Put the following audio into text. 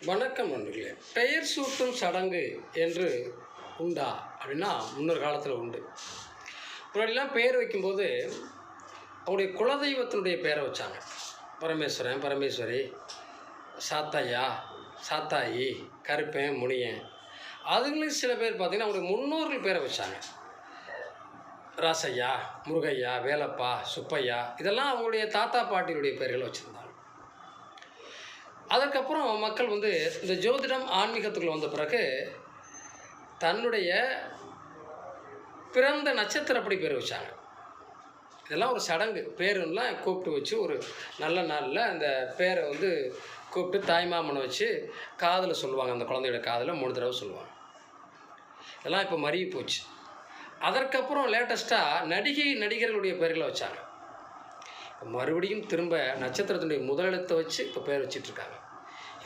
வணக்கம் நண்பர்களே. பெயர் சூட்டும் சடங்கு என்று உண்டா அப்படின்னா முன்னொரு காலத்தில் உண்டு. முன்னாடிலாம் பெயர் வைக்கும்போது அவருடைய குலதெய்வத்தினுடைய பெயரை வச்சாங்க. பரமேஸ்வரன், பரமேஸ்வரி, சாத்தையா, சாத்தாயி, கருப்பன், முனியன். அதுங்களுக்கு சில பேர் பார்த்திங்கன்னா அவருடைய முன்னோர்கள் பேரை வச்சாங்க. ராசையா, முருகையா, வேலப்பா, சுப்பையா, இதெல்லாம் அவங்களுடைய தாத்தா பாட்டியுடைய பெயர்களை வச்சுருந்தாங்க. அதற்கப்புறம் மக்கள் இந்த ஜோதிடம் ஆன்மீகத்துக்குள்ள வந்த பிறகு தன்னுடைய பிறந்த நட்சத்திரப்படி பேர் வச்சாங்க. இதெல்லாம் ஒரு சடங்கு. பேருலாம் கூப்பிட்டு வச்சு ஒரு நல்ல நாளில் அந்த பேரை கூப்பிட்டு தாய்மாமனை வச்சு காதில் சொல்லுவாங்க. அந்த குழந்தையோட காதில் 3 தடவை சொல்லுவாங்க. இதெல்லாம் இப்போ மறி போச்சு. அதற்கப்புறம் லேட்டஸ்ட்டாக நடிகர்களுடைய பெயர்களை வச்சாங்க. மறுபடியும் திரும்ப நட்சத்திரத்தினுடைய முதலெழுத்தை வச்சு இப்போ பேர் வச்சிட்ருக்காங்க.